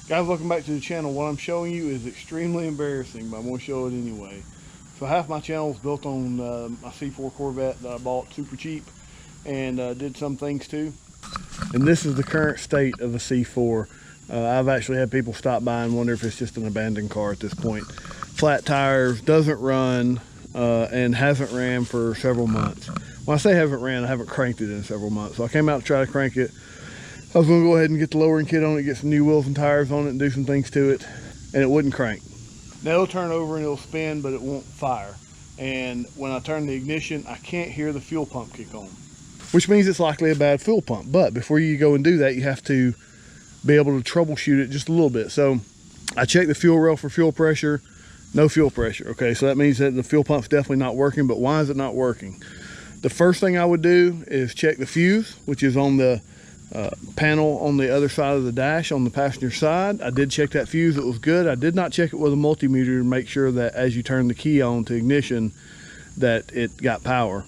Guys, welcome back to the channel. What I'm showing you is extremely embarrassing, but I'm going to show it anyway. So half my channel is built on my C4 Corvette that I bought super cheap and did some things too. And this is the current state of the C4. I've actually had people stop by and wonder if it's just an abandoned car at this point. Flat tires, doesn't run, and hasn't ran for several months. When I say haven't ran, I haven't cranked it in several months. So I came out to try to crank it. I was going to go ahead and get the lowering kit on it, get some new wheels and tires on it, and do some things to it, and it wouldn't crank. Now it'll turn over and it'll spin, but it won't fire. And when I turn the ignition, I can't hear the fuel pump kick on, which means it's likely a bad fuel pump. But before you go and do that, you have to be able to troubleshoot it just a little bit. So I checked the fuel rail for fuel pressure, no fuel pressure. Okay, so that means that the fuel pump's definitely not working. But why is it not working? The first thing I would do is check the fuse, which is on the panel on the other side of the dash on the passenger side. I did check that fuse, it was good. I did not check it with a multimeter to make sure that as you turn the key on to ignition that it got power.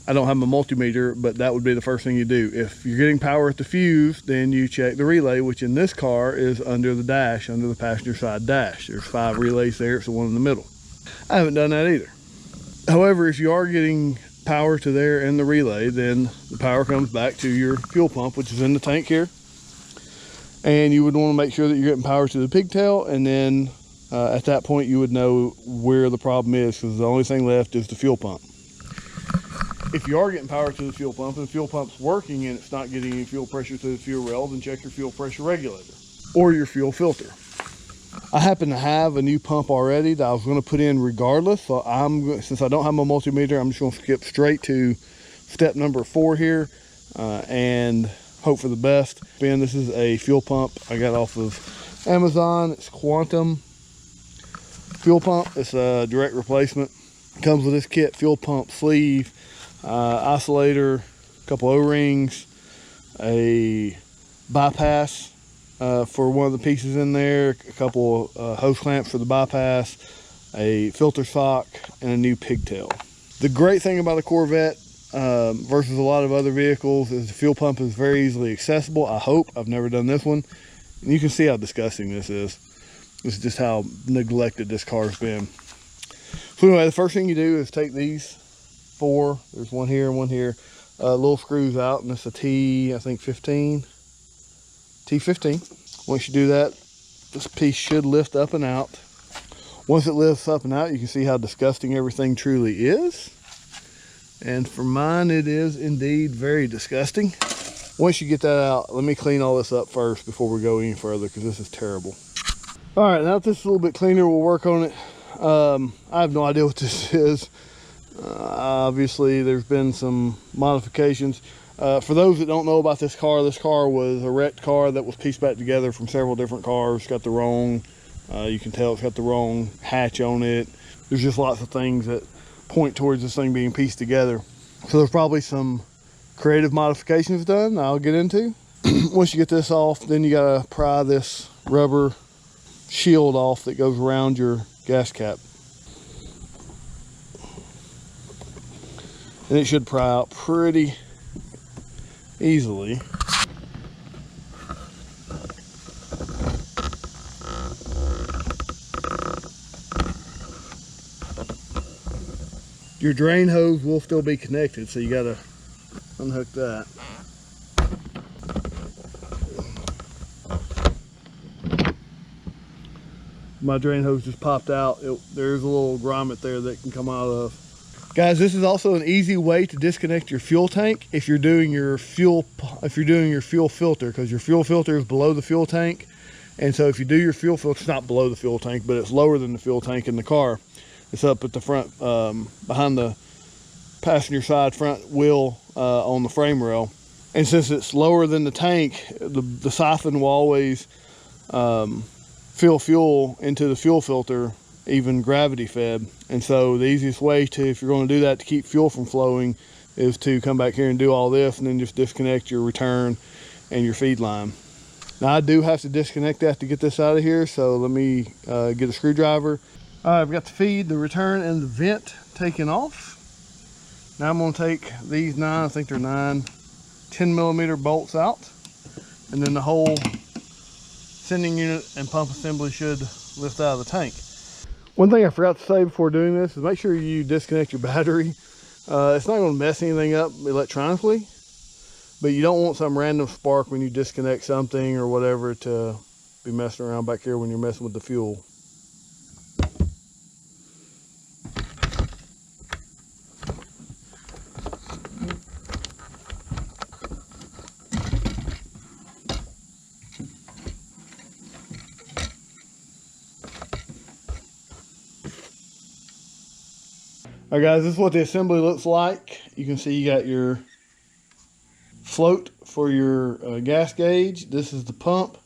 I don't have my multimeter, but that would be the first thing you do. If you're getting power at the fuse, then you check the relay, which in this car is under the dash, under the passenger side dash. There's 5 relays there, it's the one in the middle. I haven't done that either. However, if you are getting power to there in the relay, then the power comes back to your fuel pump, which is in the tank here, and you would want to make sure that you're getting power to the pigtail, and then at that point you would know where the problem is, because the only thing left is the fuel pump. If you are getting power to the fuel pump and the fuel pump's working and it's not getting any fuel pressure to the fuel rail, then check your fuel pressure regulator or your fuel filter. I happen to have a new pump already that I was going to put in regardless, so since I don't have my multimeter, I'm just going to skip straight to step number 4 here and hope for the best. Ben, this is a fuel pump I got off of Amazon. It's Quantum fuel pump. It's a direct replacement. It comes with this kit: fuel pump sleeve, isolator, a couple O-rings, a bypass for one of the pieces in there, a couple hose clamps for the bypass, a filter sock, and a new pigtail. The great thing about a Corvette versus a lot of other vehicles is the fuel pump is very easily accessible. I hope. I've never done this one, and you can see how disgusting this is. This is just how neglected this car's been. So anyway, the first thing you do is take these 4, there's one here and one here, little screws out, and it's a T15. Once you do that, this piece should lift up and out. Once it lifts up and out, you can see how disgusting everything truly is. And for mine, it is indeed very disgusting. Once you get that out, let me clean all this up first before we go any further, because this is terrible. All right, now that this is a little bit cleaner, we'll work on it. I have no idea what this is. Obviously, there's been some modifications. For those that don't know about this car was a wrecked car that was pieced back together from several different cars. It's got the wrong, you can tell it's got the wrong hatch on it. There's just lots of things that point towards this thing being pieced together. So there's probably some creative modifications done I'll get into. Once you get this off, then you gotta pry this rubber shield off that goes around your gas cap. And it should pry out pretty easily. Your drain hose will still be connected, so you gotta unhook that. My drain hose just popped out. There's a little grommet there that can come out of. Guys, this is also an easy way to disconnect your fuel tank if you're doing your fuel filter, because your fuel filter is below the fuel tank. And so if you do your fuel filter, it's not below the fuel tank, but it's lower than the fuel tank in the car. It's up at the front, behind the passenger side front wheel on the frame rail. And since it's lower than the tank, the siphon will always fill fuel into the fuel filter, even gravity fed. And so the easiest way to, if you're going to do that to keep fuel from flowing, is to come back here and do all this and then just disconnect your return and your feed line. Now I do have to disconnect that to get this out of here, so let me get a screwdriver. All right, I've got the feed, the return, and the vent taken off. Now I'm going to take these 9, I think they're 9 10mm bolts out, and then the whole sending unit and pump assembly should lift out of the tank. One thing I forgot to say before doing this is make sure you disconnect your battery. It's not going to mess anything up electronically, but you don't want some random spark when you disconnect something or whatever to be messing around back here when you're messing with the fuel. All right, guys, this is what the assembly looks like. You can see you got your float for your gas gauge. This is the pump.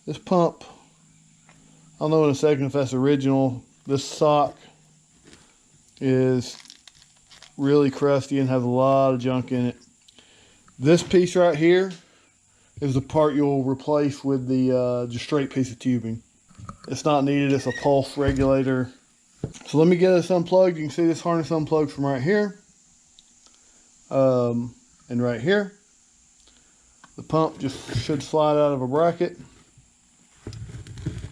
This pump, I'll know in a second if that's original. This sock is really crusty and has a lot of junk in it. This piece right here is the part you'll replace with the just straight piece of tubing. It's not needed, it's a pulse regulator. So let me get this unplugged. You can see this harness unplugged from right here and right here. The pump just should slide out of a bracket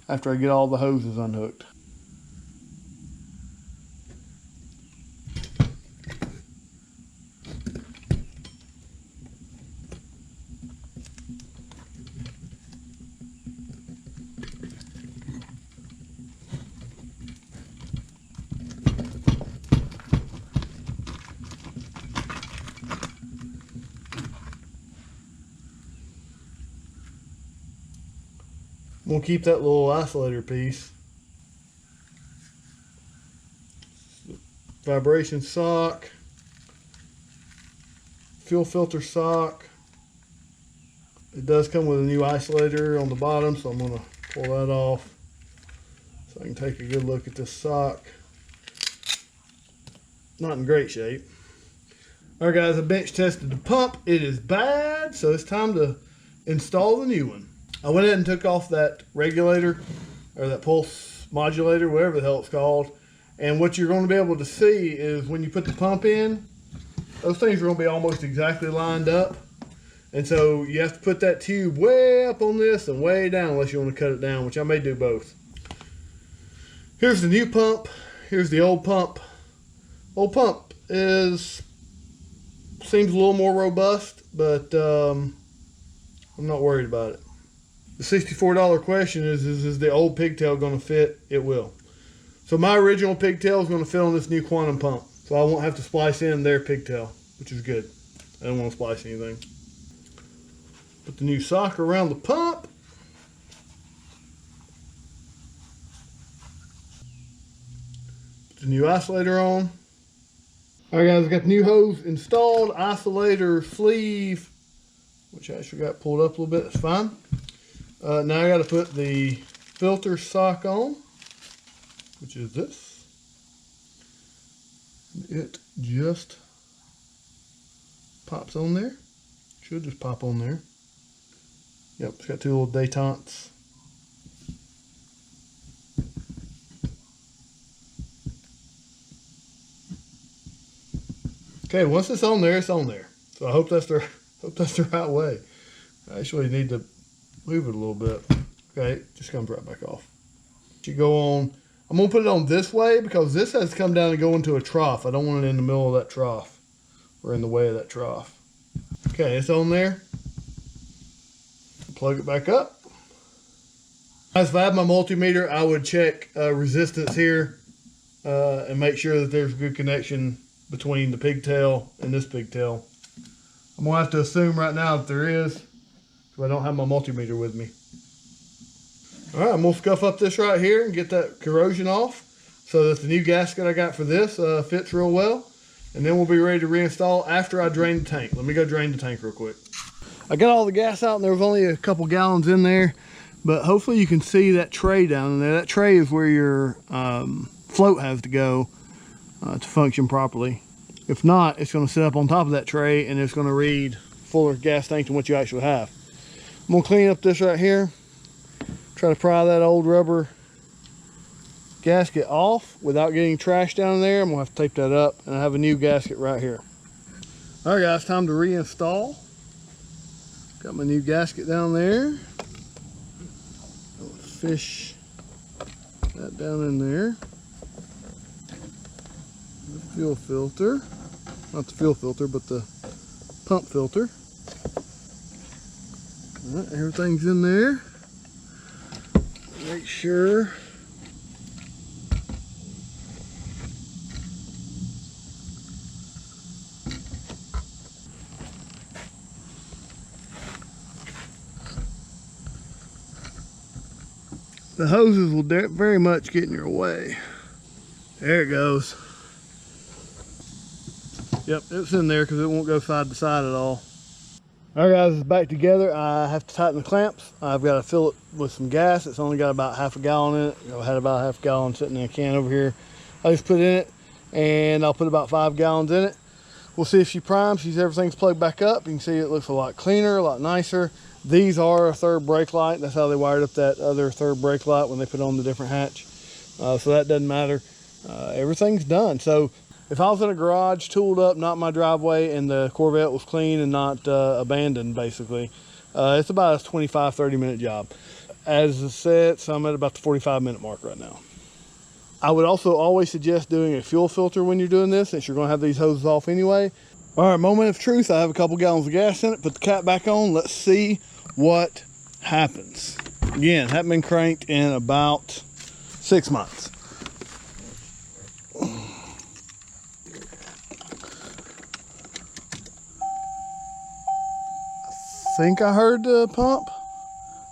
after I get all the hoses unhooked. We'll keep that little isolator piece. Vibration sock, fuel filter sock. It does come with a new isolator on the bottom, so I'm going to pull that off so I can take a good look at this sock. Not in great shape. All right, guys, I bench tested the pump. It is bad, so it's time to install the new one. I went ahead and took off that regulator or that pulse modulator, whatever the hell it's called. And what you're going to be able to see is when you put the pump in, those things are going to be almost exactly lined up. And so you have to put that tube way up on this and way down unless you want to cut it down, which I may do both. Here's the new pump. Here's the old pump. Old pump seems a little more robust, but I'm not worried about it. The $64 question is the old pigtail going to fit? It will. So my original pigtail is going to fit on this new Quantum pump. So I won't have to splice in their pigtail, which is good. I don't want to splice anything. Put the new sock around the pump. Put the new isolator on. All right, guys, I got the new hose installed. Isolator sleeve, which I actually got pulled up a little bit. That's fine. Now I got to put the filter sock on, which is this. It just pops on there. Should just pop on there. Yep, it's got two little detents. Okay, once it's on there, it's on there. So I hope that's the right way. I actually need to move it a little bit. Okay, just comes right back off. You go on. I'm gonna put it on this way because this has to come down and go into a trough. I don't want it in the middle of that trough or in the way of that trough. Okay, it's on there. Plug it back up. As if I had my multimeter, I would check resistance here and make sure that there's a good connection between the pigtail and this pigtail. I'm gonna have to assume right now that there is, because I don't have my multimeter with me. All right, I'm gonna scuff up this right here and get that corrosion off so that the new gasket I got for this fits real well. And then we'll be ready to reinstall after I drain the tank. Let me go drain the tank real quick. I got all the gas out and there was only a couple gallons in there, but hopefully you can see that tray down in there. That tray is where your float has to go to function properly. If not, it's gonna sit up on top of that tray and it's gonna read fuller gas tank than what you actually have. I'm gonna clean up this right here. Try to pry that old rubber gasket off without getting trash down there. I'm gonna have to tape that up, and I have a new gasket right here. All right, guys, time to reinstall. Got my new gasket down there. fish that down in there. The fuel filter, not the fuel filter, but the pump filter. All right, everything's in there. Make sure the hoses will very much get in your way. There it goes. Yep, it's in there because it won't go side to side at all. All right, guys, it's back together. I have to tighten the clamps. I've got to fill it with some gas. It's only got about half a gallon in it. I had about half a gallon sitting in a can over here. I just put in it, and I'll put about 5 gallons in it. We'll see if she primes. Everything's plugged back up. You can see it looks a lot cleaner, a lot nicer. These are a third brake light. That's how they wired up that other third brake light when they put on the different hatch. So that doesn't matter. Everything's done. So if I was in a garage, tooled up, not my driveway, and the Corvette was clean and not abandoned, basically, it's about a 25-30 minute job. As I said, so I'm at about the 45-minute mark right now. I would also always suggest doing a fuel filter when you're doing this, since you're going to have these hoses off anyway. All right, moment of truth. I have a couple gallons of gas in it. Put the cap back on. Let's see what happens. Again, haven't been cranked in about 6 months. I think I heard the pump.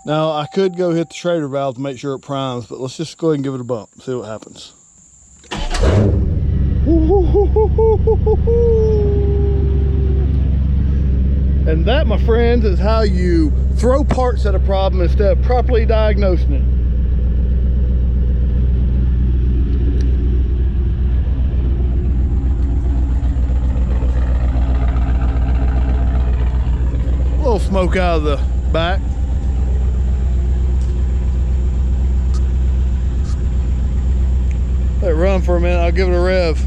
Now I could go hit the Schrader valve to make sure it primes, but let's just go ahead and give it a bump, see what happens. And that, my friends, is how you throw parts at a problem instead of properly diagnosing it. A little smoke out of the back. Let it run for a minute, I'll give it a rev.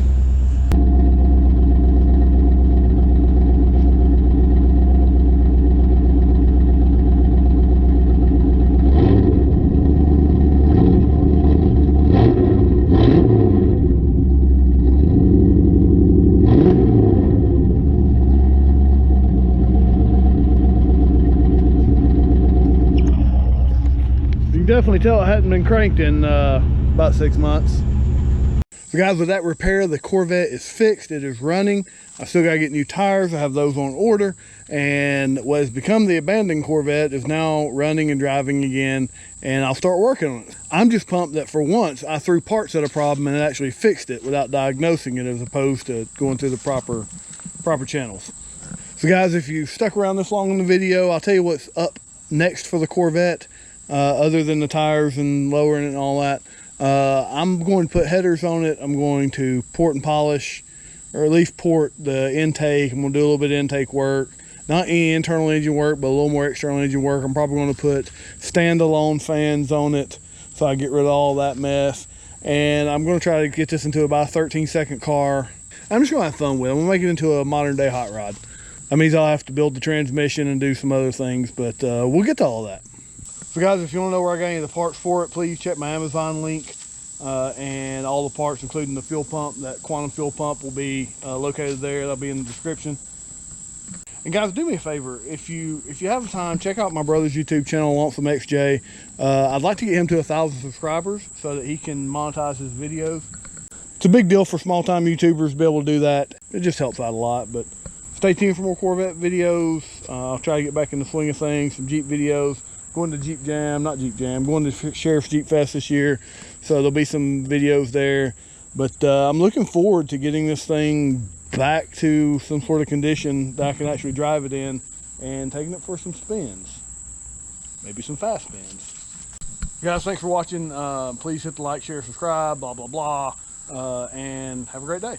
Definitely tell it hadn't been cranked in about 6 months. So guys, with that repair, the Corvette is fixed. It is running. I still got to get new tires. I have those on order. And what has become the abandoned Corvette is now running and driving again, and I'll start working on it. I'm just pumped that for once I threw parts at a problem and it actually fixed it without diagnosing it, as opposed to going through the proper channels. So guys, if you stuck around this long in the video, I'll tell you what's up next for the Corvette. Other than the tires and lowering it and all that, I'm going to put headers on it. I'm going to port and polish, or at least port the intake. I'm going to do a little bit of intake work, not any internal engine work, but a little more external engine work. I'm probably going to put standalone fans on it so I get rid of all that mess. And I'm going to try to get this into about a 13-second car. I'm just going to have fun with it. I'm going to make it into a modern day hot rod. That means I'll have to build the transmission and do some other things, but we'll get to all that. So guys, if you want to know where I got any of the parts for it, please check my Amazon link, and all the parts, including the fuel pump. That quantum fuel pump will be located there. That'll be in the description. And guys, do me a favor, if you have time, check out my brother's YouTube channel, Lonesome XJ. I'd like to get him to 1,000 subscribers so that he can monetize his videos. It's a big deal for small-time YouTubers to be able to do that. It just helps out a lot. But stay tuned for more Corvette videos. I'll try to get back in the swing of things, some Jeep videos. Going to Jeep Jam, not Jeep Jam, going to Sheriff's Jeep Fest this year, so there'll be some videos there. But I'm looking forward to getting this thing back to some sort of condition that I can actually drive it in, and taking it for some spins, maybe some fast spins. Guys, thanks for watching. Please hit the like, share, subscribe, blah blah blah, and have a great day.